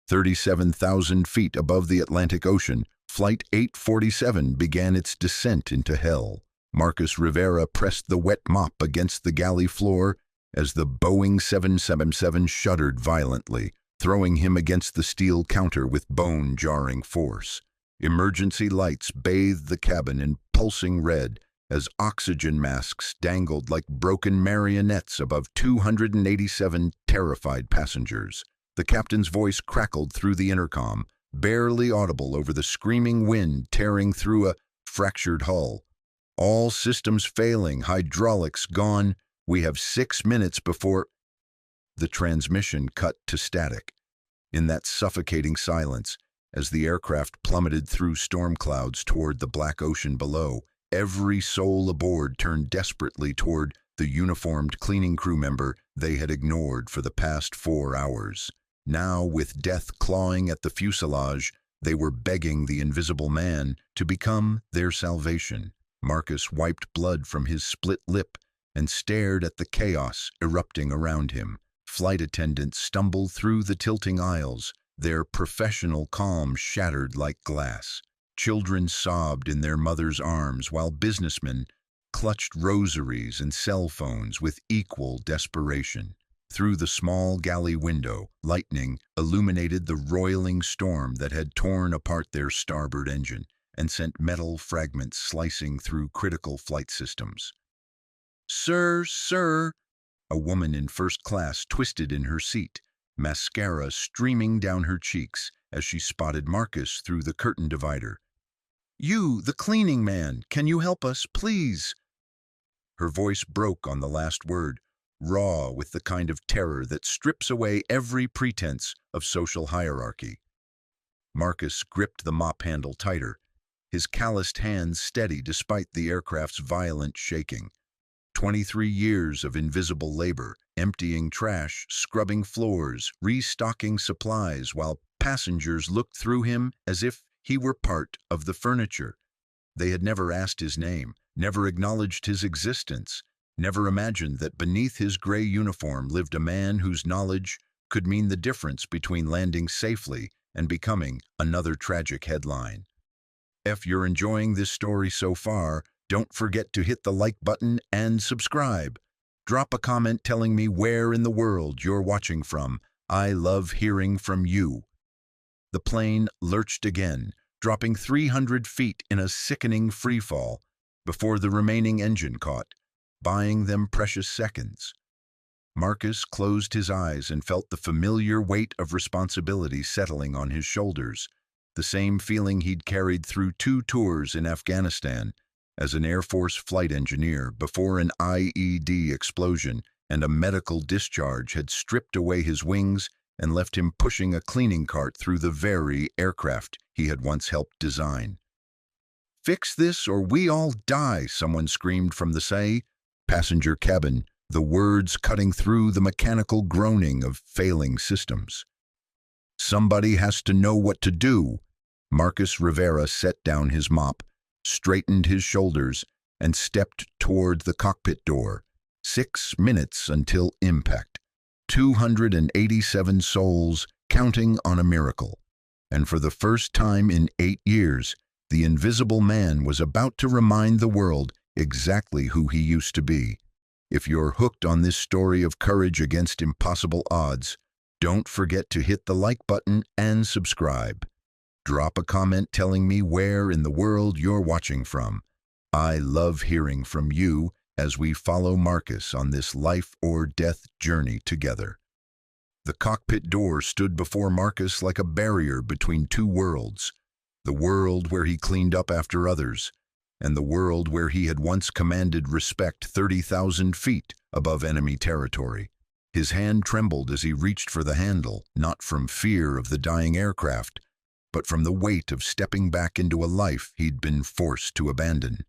37,000 feet above the Atlantic Ocean, Flight 847 began its descent into hell. Marcus Rivera pressed the wet mop against the galley floor as the Boeing 777 shuddered violently, throwing him against the steel counter with bone-jarring force. Emergency lights bathed the cabin in pulsing red as oxygen masks dangled like broken marionettes above 287 terrified passengers. The captain's voice crackled through the intercom, barely audible over the screaming wind tearing through a fractured hull. All systems failing, hydraulics gone. We have 6 minutes before... The transmission cut to static. In that suffocating silence, as the aircraft plummeted through storm clouds toward the black ocean below, every soul aboard turned desperately toward the uniformed cleaning crew member they had ignored for the past 4 hours. Now, with death clawing at the fuselage, they were begging the invisible man to become their salvation. Marcus wiped blood from his split lip and stared at the chaos erupting around him. Flight attendants stumbled through the tilting aisles, their professional calm shattered like glass. Children sobbed in their mothers' arms while businessmen clutched rosaries and cell phones with equal desperation. Through the small galley window, lightning illuminated the roiling storm that had torn apart their starboard engine and sent metal fragments slicing through critical flight systems. "Sir, sir!" A woman in first class twisted in her seat, mascara streaming down her cheeks as she spotted Marcus through the curtain divider. "You, the cleaning man, can you help us, please?" Her voice broke on the last word, raw with the kind of terror that strips away every pretense of social hierarchy. Marcus gripped the mop handle tighter, his calloused hands steady despite the aircraft's violent shaking. 23 years of invisible labor, emptying trash, scrubbing floors, restocking supplies while passengers looked through him as if he were part of the furniture. They had never asked his name, never acknowledged his existence, never imagined that beneath his gray uniform lived a man whose knowledge could mean the difference between landing safely and becoming another tragic headline. If you're enjoying this story so far, don't forget to hit the like button and subscribe. Drop a comment telling me where in the world you're watching from. I love hearing from you. The plane lurched again, dropping 300 feet in a sickening freefall before the remaining engine caught, buying them precious seconds. Marcus closed his eyes and felt the familiar weight of responsibility settling on his shoulders, the same feeling he'd carried through 2 tours in Afghanistan as an Air Force flight engineer before an IED explosion and a medical discharge had stripped away his wings and left him pushing a cleaning cart through the very aircraft he had once helped design. "Fix this or we all die," someone screamed from the passenger cabin, the words cutting through the mechanical groaning of failing systems. "Somebody has to know what to do." Marcus Rivera set down his mop, straightened his shoulders, and stepped toward the cockpit door. 6 minutes until impact. 287 souls counting on a miracle. And for the first time in 8 years, the invisible man was about to remind the world exactly who he used to be. If you're hooked on this story of courage against impossible odds, don't forget to hit the like button and subscribe. Drop a comment telling me where in the world you're watching from. I love hearing from you as we follow Marcus on this life or death journey together. The cockpit door stood before Marcus like a barrier between 2 worlds, the world where he cleaned up after others, and the world where he had once commanded respect 30,000 feet above enemy territory. His hand trembled as he reached for the handle, not from fear of the dying aircraft, but from the weight of stepping back into a life he'd been forced to abandon.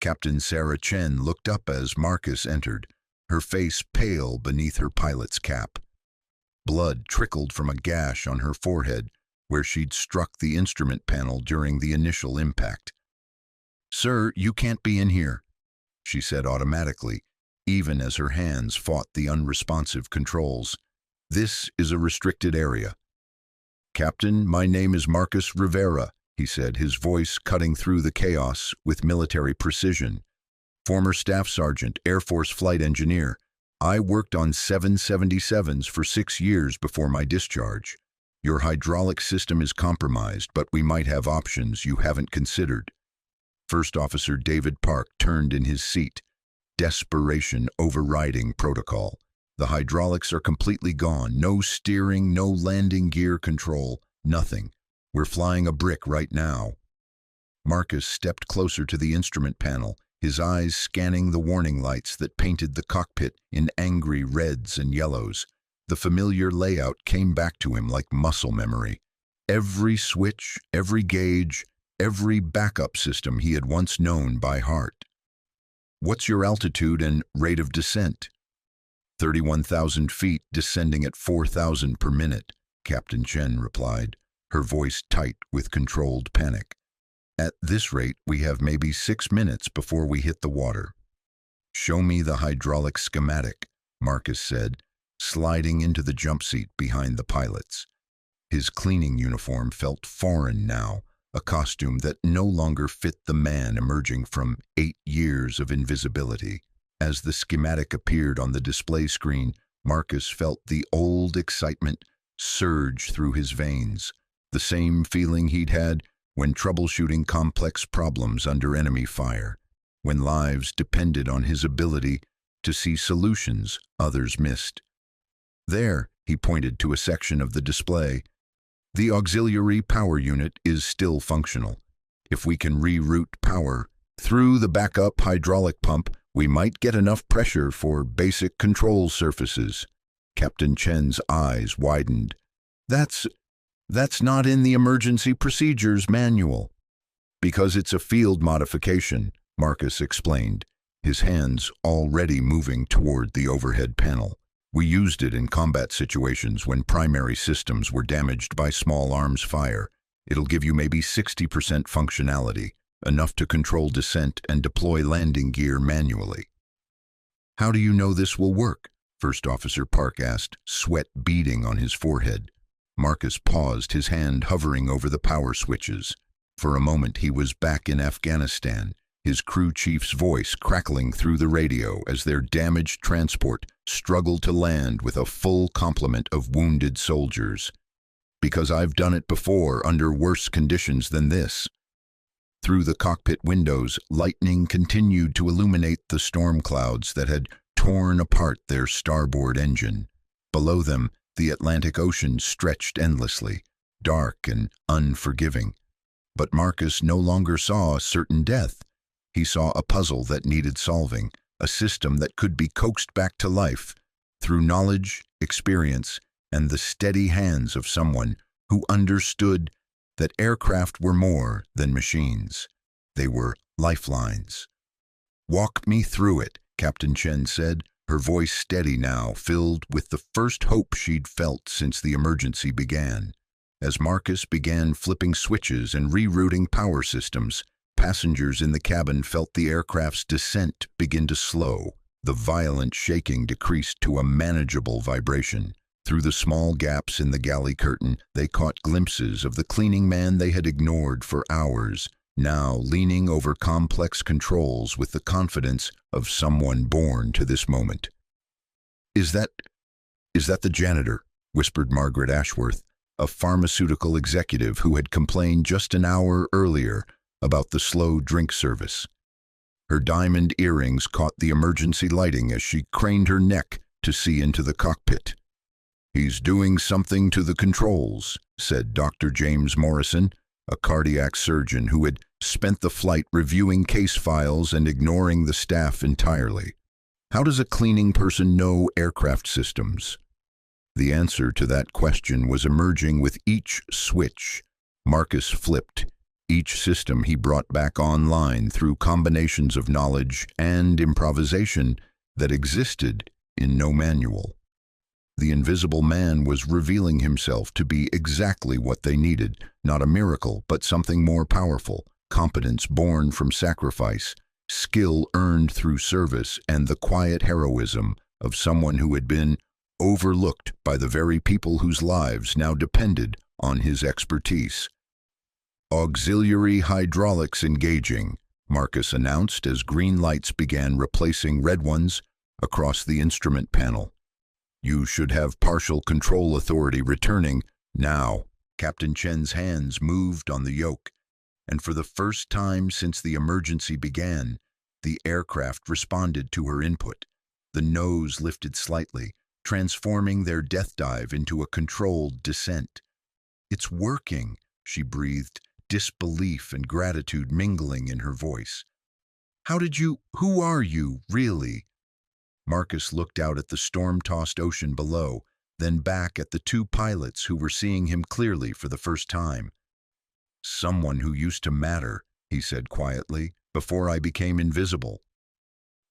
Captain Sarah Chen looked up as Marcus entered, her face pale beneath her pilot's cap. Blood trickled from a gash on her forehead where she'd struck the instrument panel during the initial impact. "Sir, you can't be in here," she said automatically, even as her hands fought the unresponsive controls. "This is a restricted area." "Captain, my name is Marcus Rivera," he said, his voice cutting through the chaos with military precision. "Former Staff Sergeant, Air Force Flight Engineer. I worked on 777s for 6 years before my discharge. Your hydraulic system is compromised, but we might have options you haven't considered." First Officer David Park turned in his seat, desperation overriding protocol. "The hydraulics are completely gone. No steering, no landing gear control, nothing. We're flying a brick right now." Marcus stepped closer to the instrument panel, his eyes scanning the warning lights that painted the cockpit in angry reds and yellows. The familiar layout came back to him like muscle memory. Every switch, every gauge, every backup system he had once known by heart. "What's your altitude and rate of descent?" 31,000 feet, descending at 4,000 per minute, Captain Chen replied, her voice tight with controlled panic. "At this rate, we have maybe 6 minutes before we hit the water." "Show me the hydraulic schematic," Marcus said, sliding into the jump seat behind the pilots. His cleaning uniform felt foreign now, a costume that no longer fit the man emerging from 8 years of invisibility. As the schematic appeared on the display screen, Marcus felt the old excitement surge through his veins, the same feeling he'd had when troubleshooting complex problems under enemy fire, when lives depended on his ability to see solutions others missed. "There," he pointed to a section of the display. "The auxiliary power unit is still functional. If we can reroute power through the backup hydraulic pump, we might get enough pressure for basic control surfaces." Captain Chen's eyes widened. That's not in the emergency procedures manual." "Because it's a field modification," Marcus explained, his hands already moving toward the overhead panel. "We used it in combat situations when primary systems were damaged by small arms fire. It'll give you maybe 60% functionality, enough to control descent and deploy landing gear manually." "How do you know this will work?" First Officer Park asked, sweat beading on his forehead. Marcus paused, his hand hovering over the power switches. For a moment he was back in Afghanistan, his crew chief's voice crackling through the radio as their damaged transport struggled to land with a full complement of wounded soldiers. "Because I've done it before under worse conditions than this." Through the cockpit windows, lightning continued to illuminate the storm clouds that had torn apart their starboard engine. Below them, the Atlantic Ocean stretched endlessly, dark and unforgiving. But Marcus no longer saw certain death. He saw a puzzle that needed solving, a system that could be coaxed back to life through knowledge, experience, and the steady hands of someone who understood that aircraft were more than machines. They were lifelines. "Walk me through it," Captain Chen said, her voice steady now, filled with the first hope she'd felt since the emergency began. As Marcus began flipping switches and rerouting power systems, passengers in the cabin felt the aircraft's descent begin to slow. The violent shaking decreased to a manageable vibration. Through the small gaps in the galley curtain, they caught glimpses of the cleaning man they had ignored for hours, now leaning over complex controls with the confidence of someone born to this moment. Is that the janitor?" whispered Margaret Ashworth, a pharmaceutical executive who had complained just an hour earlier about the slow drink service. Her diamond earrings caught the emergency lighting as she craned her neck to see into the cockpit. "He's doing something to the controls," said Dr. James Morrison, a cardiac surgeon who had spent the flight reviewing case files and ignoring the staff entirely. "How does a cleaning person know aircraft systems?" The answer to that question was emerging with each switch Marcus flipped, each system he brought back online through combinations of knowledge and improvisation that existed in no manual. The invisible man was revealing himself to be exactly what they needed, not a miracle, but something more powerful, competence born from sacrifice, skill earned through service, and the quiet heroism of someone who had been overlooked by the very people whose lives now depended on his expertise. "Auxiliary hydraulics engaging," Marcus announced as green lights began replacing red ones across the instrument panel. "You should have partial control authority returning now." Captain Chen's hands moved on the yoke, and for the first time since the emergency began, the aircraft responded to her input. The nose lifted slightly, transforming their death dive into a controlled descent. "It's working," she breathed, disbelief and gratitude mingling in her voice. Who are you, really?" Marcus looked out at the storm-tossed ocean below, then back at the two pilots who were seeing him clearly for the first time. "Someone who used to matter," he said quietly, "before I became invisible."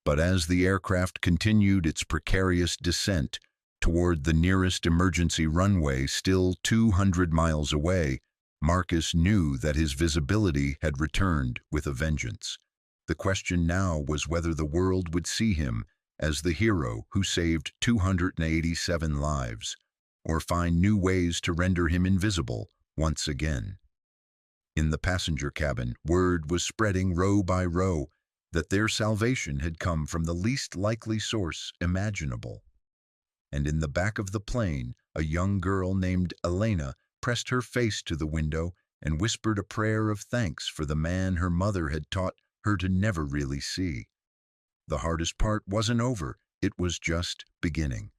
But as the aircraft continued its precarious descent toward the nearest emergency runway, still 200 miles away, Marcus knew that his visibility had returned with a vengeance. The question now was whether the world would see him as the hero who saved 287 lives, or find new ways to render him invisible once again. In the passenger cabin, word was spreading row by row that their salvation had come from the least likely source imaginable. And in the back of the plane, a young girl named Elena pressed her face to the window and whispered a prayer of thanks for the man her mother had taught her to never really see. The hardest part wasn't over, it was just beginning.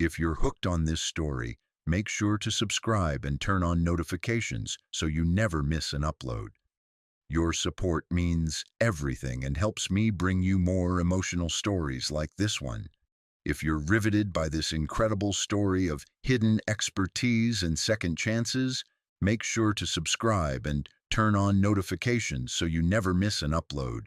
If you're hooked on this story, make sure to subscribe and turn on notifications so you never miss an upload. Your support means everything and helps me bring you more emotional stories like this one. If you're riveted by this incredible story of hidden expertise and second chances, make sure to subscribe and turn on notifications so you never miss an upload.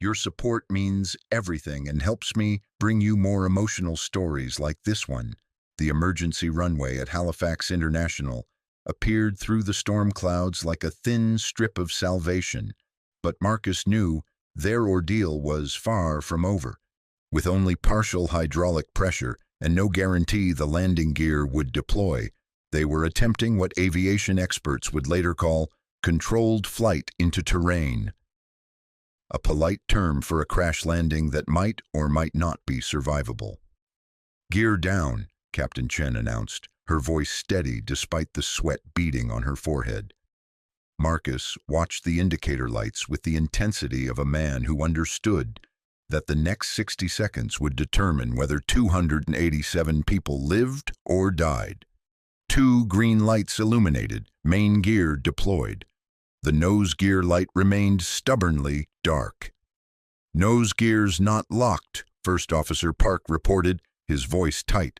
Your support means everything and helps me bring you more emotional stories like this one. The emergency runway at Halifax International appeared through the storm clouds like a thin strip of salvation, but Marcus knew their ordeal was far from over. With only partial hydraulic pressure and no guarantee the landing gear would deploy, they were attempting what aviation experts would later call controlled flight into terrain, a polite term for a crash landing that might or might not be survivable. "Gear down," Captain Chen announced, her voice steady despite the sweat beading on her forehead. Marcus watched the indicator lights with the intensity of a man who understood that the next 60 seconds would determine whether 287 people lived or died. 2 green lights illuminated, main gear deployed. The nose gear light remained stubbornly dark. "Nose gears not locked," First Officer Park reported, his voice tight.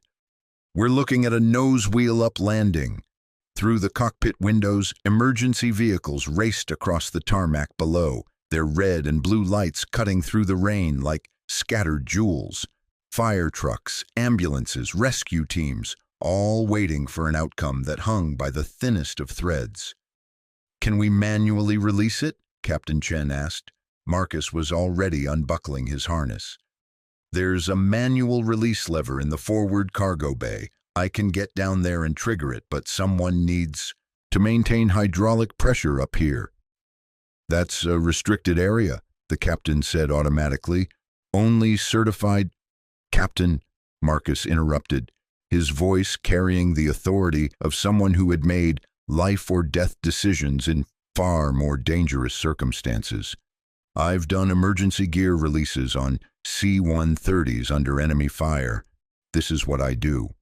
"We're looking at a nose wheel up landing." Through the cockpit windows, emergency vehicles raced across the tarmac below, their red and blue lights cutting through the rain like scattered jewels. Fire trucks, ambulances, rescue teams, all waiting for an outcome that hung by the thinnest of threads. "Can we manually release it?" Captain Chen asked. Marcus was already unbuckling his harness. "There's a manual release lever in the forward cargo bay. I can get down there and trigger it, but someone needs to maintain hydraulic pressure up here." "That's a restricted area," the captain said automatically. "Only certified—" "Captain," Marcus interrupted, his voice carrying the authority of someone who had made life-or-death decisions in far more dangerous circumstances. "I've done emergency gear releases on C-130s under enemy fire. This is what I do."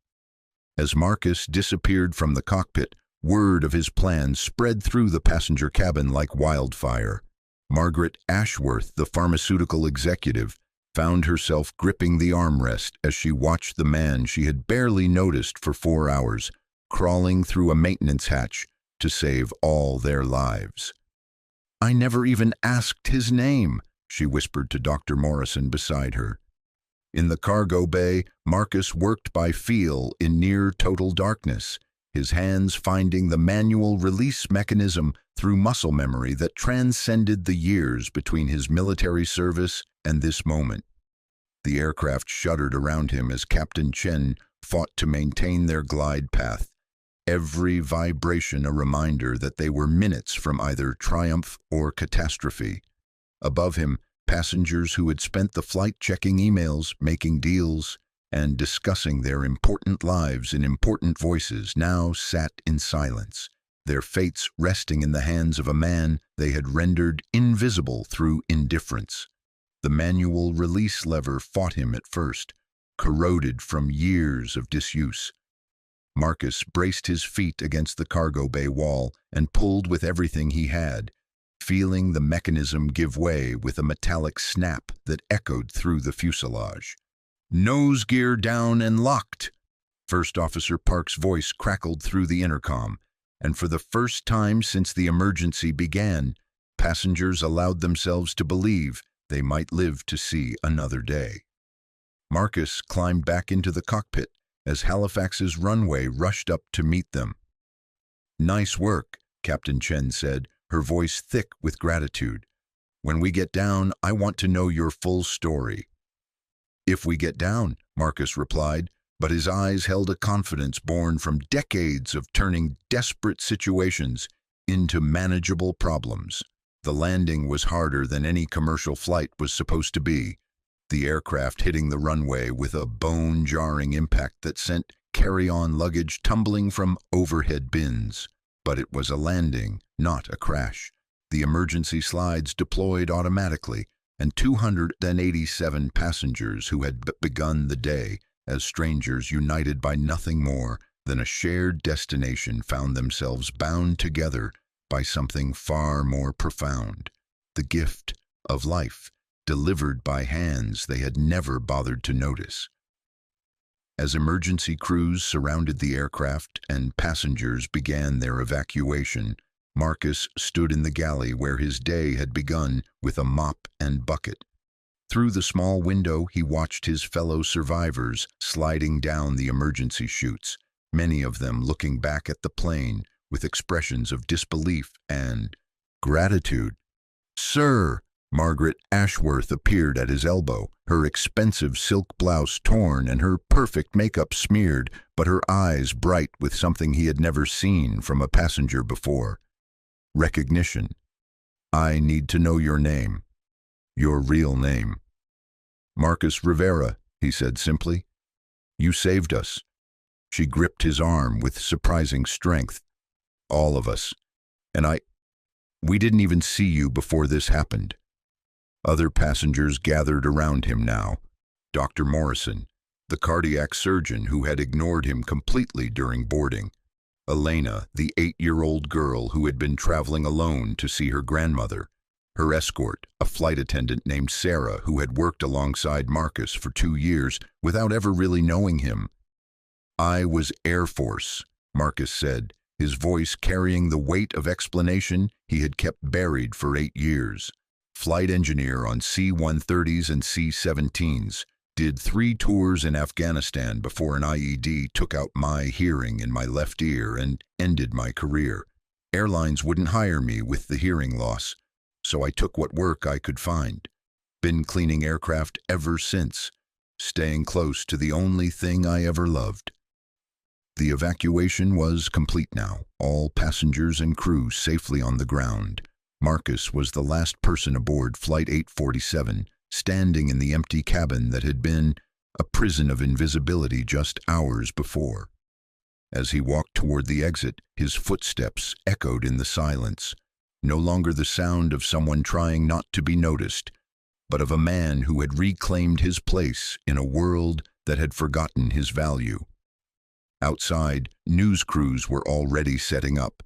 As Marcus disappeared from the cockpit, word of his plan spread through the passenger cabin like wildfire. Margaret Ashworth, the pharmaceutical executive, found herself gripping the armrest as she watched the man she had barely noticed for 4 hours, crawling through a maintenance hatch to save all their lives. "I never even asked his name," she whispered to Dr. Morrison beside her. In the cargo bay, Marcus worked by feel in near total darkness, his hands finding the manual release mechanism through muscle memory that transcended the years between his military service and this moment. The aircraft shuddered around him as Captain Chen fought to maintain their glide path, every vibration a reminder that they were minutes from either triumph or catastrophe. Above him, passengers who had spent the flight checking emails, making deals, and discussing their important lives in important voices now sat in silence, their fates resting in the hands of a man they had rendered invisible through indifference. The manual release lever fought him at first, corroded from years of disuse. Marcus braced his feet against the cargo bay wall and pulled with everything he had, feeling the mechanism give way with a metallic snap that echoed through the fuselage. "Nose gear down and locked!" First Officer Park's voice crackled through the intercom, and for the first time since the emergency began, passengers allowed themselves to believe they might live to see another day. Marcus climbed back into the cockpit as Halifax's runway rushed up to meet them. "Nice work," Captain Chen said, her voice thick with gratitude. "When we get down, I want to know your full story." "If we get down," Marcus replied, but his eyes held a confidence born from decades of turning desperate situations into manageable problems. The landing was harder than any commercial flight was supposed to be, the aircraft hitting the runway with a bone-jarring impact that sent carry-on luggage tumbling from overhead bins. But it was a landing, not a crash. The emergency slides deployed automatically, and 287 passengers who had begun the day as strangers united by nothing more than a shared destination found themselves bound together by something far more profound, the gift of life, delivered by hands they had never bothered to notice. As emergency crews surrounded the aircraft and passengers began their evacuation, Marcus stood in the galley where his day had begun with a mop and bucket. Through the small window, he watched his fellow survivors sliding down the emergency chutes, many of them looking back at the plane with expressions of disbelief and gratitude. "Sir!" Margaret Ashworth appeared at his elbow, her expensive silk blouse torn and her perfect makeup smeared, but her eyes bright with something he had never seen from a passenger before. Recognition. "I need to know your name. Your real name." "Marcus Rivera," he said simply. "You saved us." She gripped his arm with surprising strength. "All of us. And we didn't even see you before this happened." Other passengers gathered around him now. Dr. Morrison, the cardiac surgeon who had ignored him completely during boarding. Elena, the 8-year-old girl who had been traveling alone to see her grandmother. Her escort, a flight attendant named Sarah who had worked alongside Marcus for 2 years without ever really knowing him. "I was Air Force," Marcus said, his voice carrying the weight of explanation he had kept buried for 8 years. "Flight engineer on C-130s and C-17s. Did 3 tours in Afghanistan before an IED took out my hearing in my left ear and ended my career. Airlines wouldn't hire me with the hearing loss, so I took what work I could find. Been cleaning aircraft ever since, staying close to the only thing I ever loved." The evacuation was complete now, all passengers and crew safely on the ground. Marcus was the last person aboard Flight 847, standing in the empty cabin that had been a prison of invisibility just hours before. As he walked toward the exit, his footsteps echoed in the silence, no longer the sound of someone trying not to be noticed, but of a man who had reclaimed his place in a world that had forgotten his value. Outside, news crews were already setting up,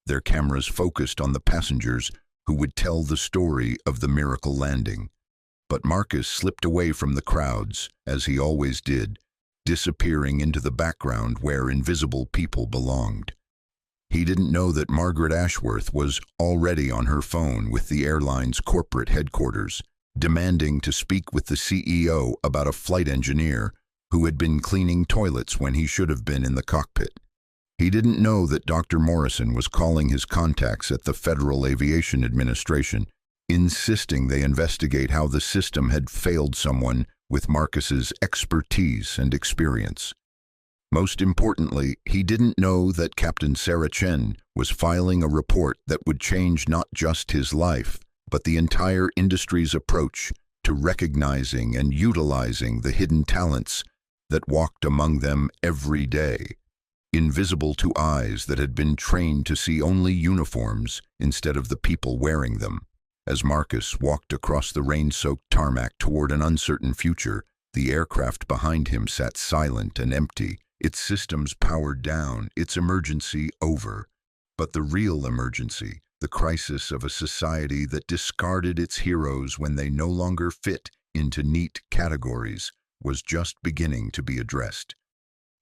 their cameras focused on the passengers who would tell the story of the miracle landing. But Marcus slipped away from the crowds, as he always did, disappearing into the background where invisible people belonged. He didn't know that Margaret Ashworth was already on her phone with the airline's corporate headquarters, demanding to speak with the CEO about a flight engineer who had been cleaning toilets when he should have been in the cockpit. He didn't know that Dr. Morrison was calling his contacts at the Federal Aviation Administration, insisting they investigate how the system had failed someone with Marcus's expertise and experience. Most importantly, he didn't know that Captain Sarah Chen was filing a report that would change not just his life, but the entire industry's approach to recognizing and utilizing the hidden talents that walked among them every day, invisible to eyes that had been trained to see only uniforms instead of the people wearing them. As Marcus walked across the rain-soaked tarmac toward an uncertain future, the aircraft behind him sat silent and empty, its systems powered down, its emergency over. But the real emergency, the crisis of a society that discarded its heroes when they no longer fit into neat categories, was just beginning to be addressed.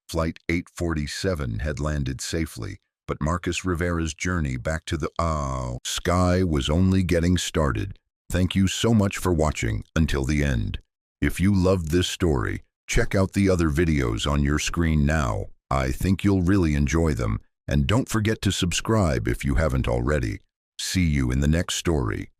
Flight 847 had landed safely, but Marcus Rivera's journey back to the sky was only getting started. Thank you so much for watching until the end. If you loved this story, check out the other videos on your screen now. I think you'll really enjoy them, and don't forget to subscribe if you haven't already. See you in the next story.